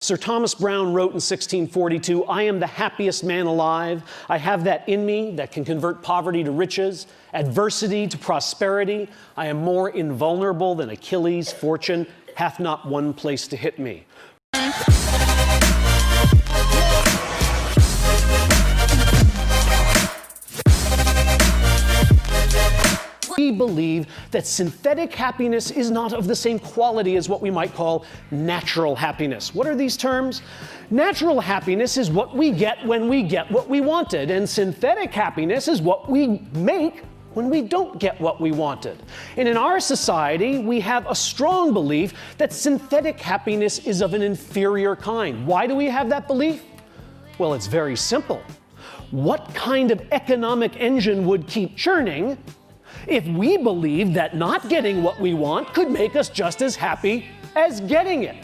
Sir Thomas Browne wrote in 1642, "I am the happiest man alive. I have that in me that can convert poverty to riches, adversity to prosperity. I am more invulnerable than Achilles. Fortune hath not one place to hit me." We believe that synthetic happiness is not of the same quality as what we might call natural happiness. What are these terms? Natural happiness is what we get when we get what we wanted, and synthetic happiness is what we make when we don't get what we wanted. And in our society, we have a strong belief that synthetic happiness is of an inferior kind. Why do we have that belief? Well, it's very simple. What kind of economic engine would keep churning if we believed that not getting what we want could make us just as happy as getting it?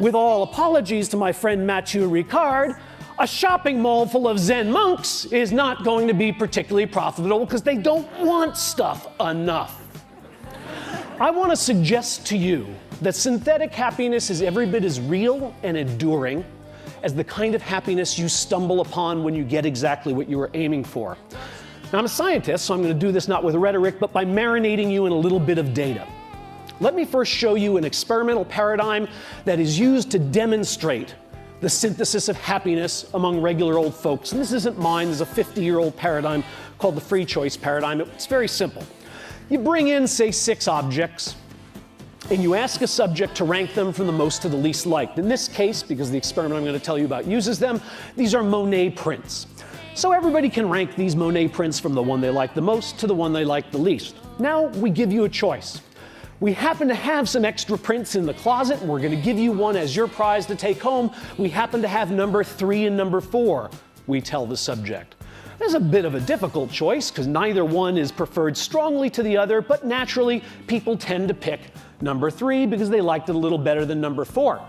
With all apologies to my friend Mathieu Ricard, a shopping mall full of Zen monks is not going to be particularly profitable because they don't want stuff enough. I want to suggest to you that synthetic happiness is every bit as real and enduring as the kind of happiness you stumble upon when you get exactly what you were aiming for. Now, I'm a scientist, so I'm going to do this not with rhetoric, but by marinating you in a little bit of data. Let me first show you an experimental paradigm that is used to demonstrate the synthesis of happiness among regular old folks. And this isn't mine, there's a 50-year-old paradigm called the free choice paradigm. It's very simple. You bring in, say, 6 objects, and you ask a subject to rank them from the most to the least liked. In this case, because the experiment I'm going to tell you about uses them, these are Monet prints. So everybody can rank these Monet prints from the one they like the most to the one they like the least. Now we give you a choice. We happen to have some extra prints in the closet, and we're going to give you one as your prize to take home. We happen to have number 3 and number 4, we tell the subject. There's a bit of a difficult choice because neither one is preferred strongly to the other, but naturally people tend to pick number 3 because they liked it a little better than number 4.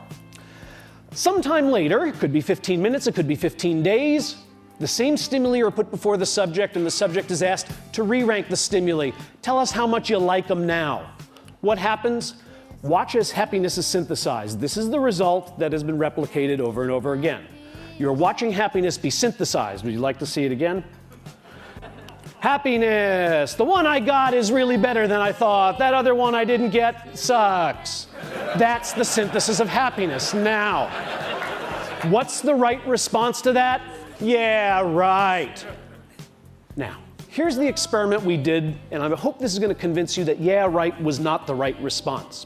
Sometime later, it could be 15 minutes, it could be 15 days, the same stimuli are put before the subject, and the subject is asked to re-rank the stimuli. Tell us how much you like them now. What happens? Watch as happiness is synthesized. This is the result that has been replicated over and over again. You're watching happiness be synthesized. Would you like to see it again? Happiness. The one I got is really better than I thought. That other one I didn't get sucks. That's the synthesis of happiness. Now, what's the right response to that? Yeah, right. Now, here's the experiment we did, and I hope this is going to convince you that yeah, right was not the right response.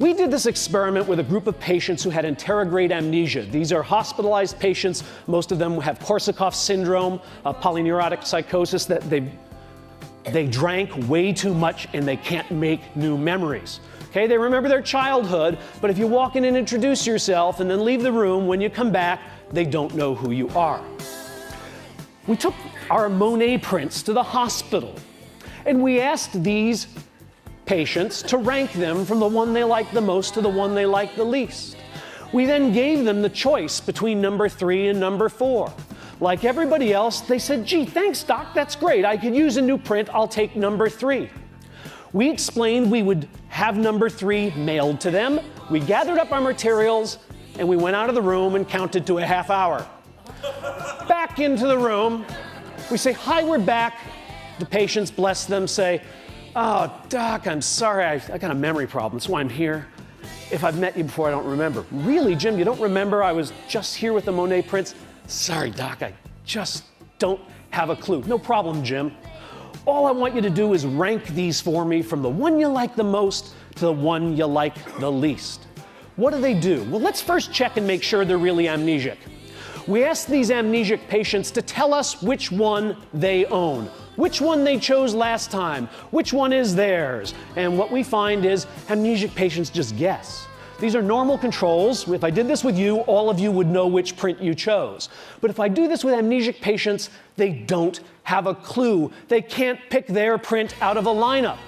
We did this experiment with a group of patients who had anterograde amnesia. These are hospitalized patients. Most of them have Korsakoff syndrome, polyneurotic psychosis, that they drank way too much and they can't make new memories. Okay, they remember their childhood, but if you walk in and introduce yourself and then leave the room, when you come back, they don't know who you are. We took our Monet prints to the hospital, and we asked these patients to rank them from the one they liked the most to the one they liked the least. We then gave them the choice between number 3 and number 4. Like everybody else, they said, "Gee, thanks, doc, that's great. I could use a new print. I'll take number 3. We explained we would have number 3 mailed to them. We gathered up our materials, and we went out of the room and counted to a half hour. Back into the room, we say, "Hi, we're back." The patients, bless them, say, "Oh, doc, I'm sorry, I got a memory problem. That's why I'm here. If I've met you before, I don't remember." "Really, Jim, you don't remember? I was just here with the Monet prints." "Sorry, doc, I just don't have a clue." "No problem, Jim. All I want you to do is rank these for me from the one you like the most to the one you like the least." What do? Well, let's first check and make sure they're really amnesic. We asked these amnesic patients to tell us which one they own, which one they chose last time, which one is theirs. And what we find is amnesic patients just guess. These are normal controls. If I did this with you, all of you would know which print you chose. But if I do this with amnesic patients, they don't have a clue. They can't pick their print out of a lineup.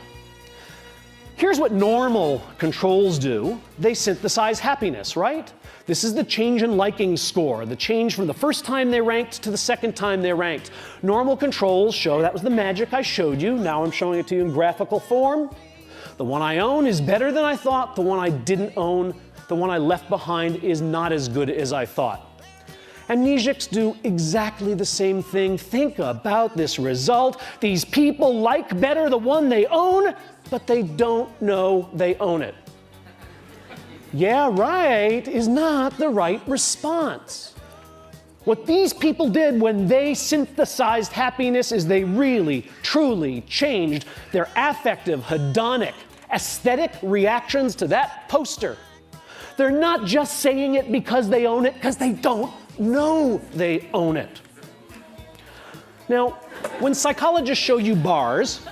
Here's what normal controls do. They synthesize happiness, right? This is the change in liking score, the change from the first time they ranked to the second time they ranked. Normal controls show, that was the magic I showed you. Now I'm showing it to you in graphical form. The one I own is better than I thought. The one I didn't own the one I left behind is not as good as I thought. Amnesics do exactly the same thing. Think about this result. These people like better the one they own, but they don't know they own it. Yeah, right is not the right response. What these people did when they synthesized happiness is they really, truly changed their affective, hedonic, aesthetic reactions to that poster. They're not just saying it because they own it, because they don't know they own it. Now, when psychologists show you bars,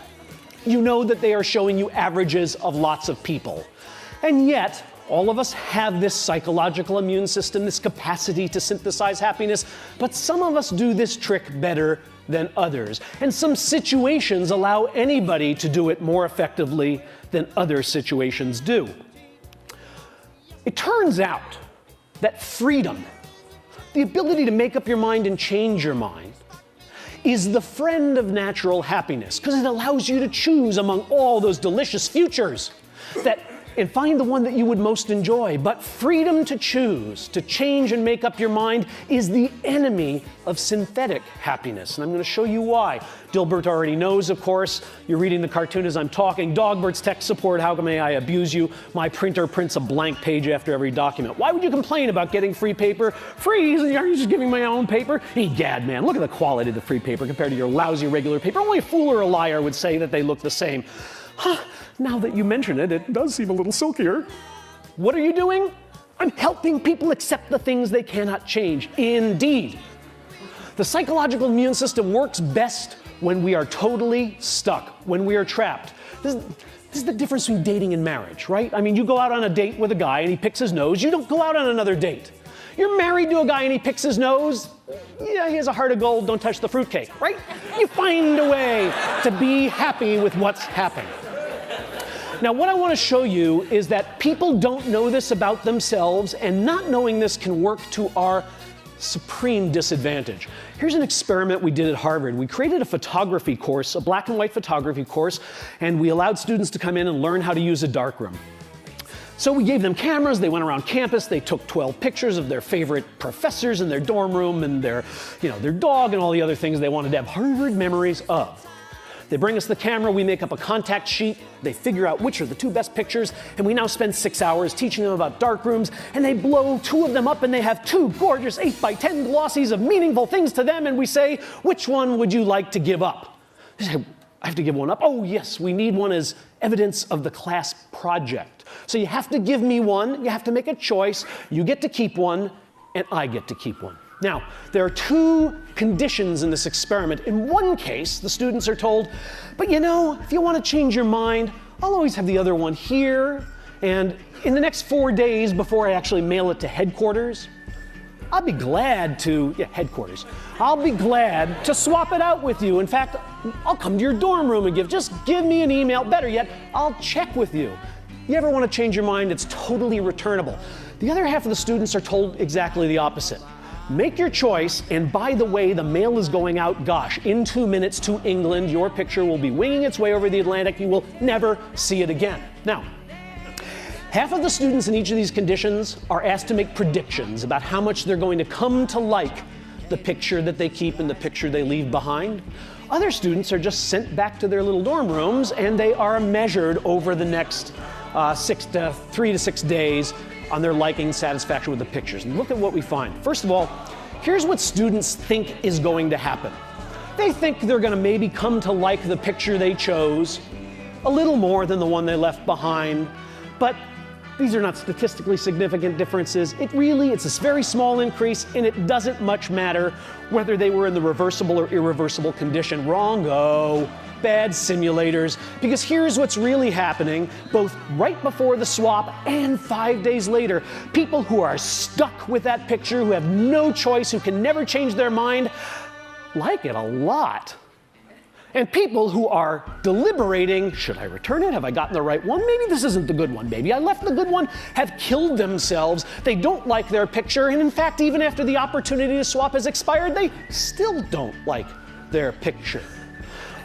you know that they are showing you averages of lots of people. And yet, all of us have this psychological immune system, this capacity to synthesize happiness, but some of us do this trick better than others. And some situations allow anybody to do it more effectively than other situations do. It turns out that freedom, the ability to make up your mind and change your mind, is the friend of natural happiness because it allows you to choose among all those delicious futures and find the one that you would most enjoy. But freedom to choose, to change and make up your mind is the enemy of synthetic happiness. And I'm going to show you why. Dilbert already knows, of course. You're reading the cartoon as I'm talking. Dogbert's tech support, how may I abuse you? My printer prints a blank page after every document. Why would you complain about getting free paper? Free? Are you just giving my own paper? Egad, man, look at the quality of the free paper compared to your lousy regular paper. Only a fool or a liar would say that they look the same. Huh, now that you mention it, it does seem a little silkier. What are you doing? I'm helping people accept the things they cannot change. Indeed. The psychological immune system works best when we are totally stuck, when we are trapped. This is the difference between dating and marriage, right? I mean, you go out on a date with a guy and he picks his nose. You don't go out on another date. You're married to a guy and he picks his nose. Yeah, he has a heart of gold, don't touch the fruitcake, right? You find a way to be happy with what's happened. Now, what I want to show you is that people don't know this about themselves, and not knowing this can work to our supreme disadvantage. Here's an experiment we did at Harvard. We created a photography course, a black and white photography course, and we allowed students to come in and learn how to use a darkroom. So we gave them cameras, they went around campus, they took 12 pictures of their favorite professors in their dorm room and their dog and all the other things they wanted to have Harvard memories of. They bring us the camera, we make up a contact sheet, they figure out which are the two best pictures, and we now spend 6 hours teaching them about darkrooms, and they blow 2 of them up and they have 2 gorgeous 8x10 glossies of meaningful things to them, and we say, which one would you like to give up? They say, I have to give one up? Oh yes, we need one as evidence of the class project. So you have to give me one, you have to make a choice, you get to keep one, and I get to keep one. Now, there are 2 conditions in this experiment. In one case, the students are told, but you know, if you want to change your mind, I'll always have the other one here, and in the next 4 days before I actually mail it to headquarters, I'll be glad to swap it out with you. In fact, I'll come to your dorm room and just give me an email. Better yet, I'll check with you. You ever want to change your mind, it's totally returnable. The other half of the students are told exactly the opposite. Make your choice, and by the way, the mail is going out, gosh, in 2 minutes to England. Your picture will be winging its way over the Atlantic. You will never see it again. Now, half of the students in each of these conditions are asked to make predictions about how much they're going to come to like the picture that they keep and the picture they leave behind. Other students are just sent back to their little dorm rooms, and they are measured over the next 3 to 6 days on their liking and satisfaction with the pictures. And look at what we find. First of all, here's what students think is going to happen. They think they're going to maybe come to like the picture they chose a little more than the one they left behind, but these are not statistically significant differences. It's a very small increase, and it doesn't much matter whether they were in the reversible or irreversible condition. Wrong-o. Bad simulators, because here's what's really happening, both right before the swap and 5 days later. People who are stuck with that picture, who have no choice, who can never change their mind, like it a lot. And people who are deliberating, should I return it? Have I gotten the right one? Maybe this isn't the good one. Maybe I left the good one, have killed themselves. They don't like their picture, and in fact, even after the opportunity to swap has expired, they still don't like their picture.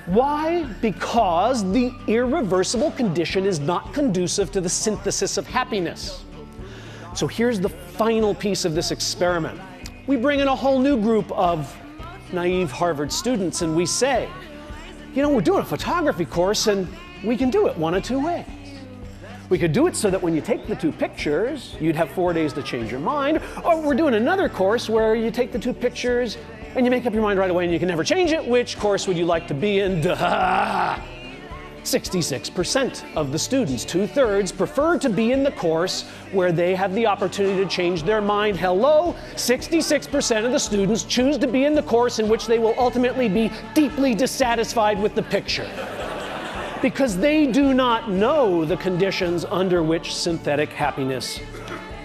Why? Because the irreversible condition is not conducive to the synthesis of happiness. So here's the final piece of this experiment. We bring in a whole new group of naive Harvard students and we say, you know, we're doing a photography course and we can do it one of two ways. We could do it so that when you take the two pictures, you'd have 4 days to change your mind, or we're doing another course where you take the two pictures and you make up your mind right away and you can never change it. Which course would you like to be in? Duh. 66% of the students, 2/3, prefer to be in the course where they have the opportunity to change their mind. Hello, 66% of the students choose to be in the course in which they will ultimately be deeply dissatisfied with the picture, because they do not know the conditions under which synthetic happiness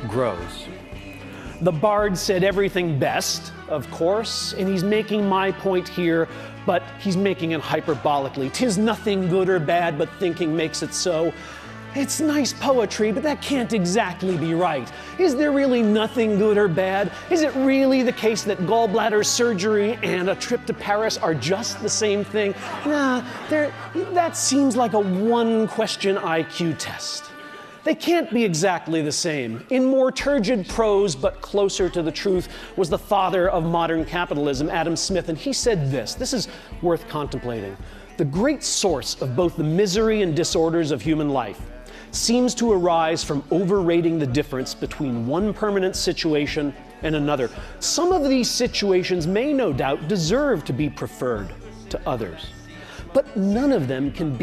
grows. The bard said everything best, of course, and he's making my point here, but he's making it hyperbolically. 'Tis nothing good or bad, but thinking makes it so. It's nice poetry, but that can't exactly be right. Is there really nothing good or bad? Is it really the case that gallbladder surgery and a trip to Paris are just the same thing? Nah, that seems like a one-question IQ test. They can't be exactly the same. In more turgid prose, but closer to the truth, was the father of modern capitalism, Adam Smith, and he said this. This is worth contemplating. The great source of both the misery and disorders of human life seems to arise from overrating the difference between one permanent situation and another. Some of these situations may no doubt deserve to be preferred to others, but none of them can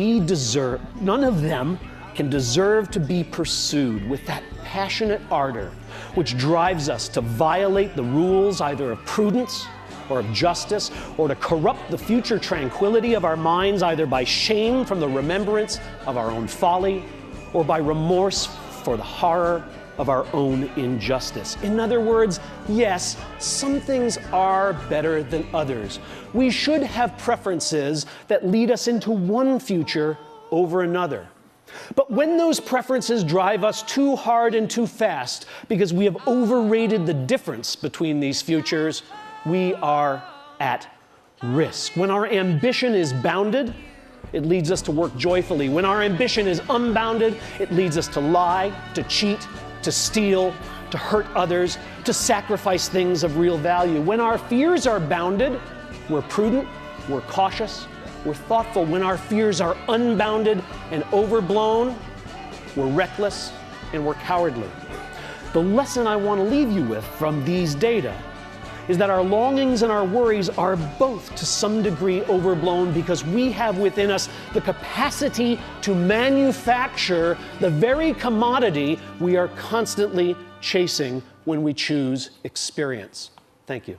deserve to be pursued with that passionate ardor which drives us to violate the rules either of prudence or of justice, or to corrupt the future tranquility of our minds either by shame from the remembrance of our own folly or by remorse for the horror of our own injustice. In other words, yes, some things are better than others. We should have preferences that lead us into one future over another. But when those preferences drive us too hard and too fast because we have overrated the difference between these futures, we are at risk. When our ambition is bounded, it leads us to work joyfully. When our ambition is unbounded, it leads us to lie, to cheat, to steal, to hurt others, to sacrifice things of real value. When our fears are bounded, we're prudent, we're cautious, we're thoughtful. When our fears are unbounded and overblown, we're reckless and we're cowardly. The lesson I want to leave you with from these data is that our longings and our worries are both to some degree overblown because we have within us the capacity to manufacture the very commodity we are constantly chasing when we choose experience. Thank you.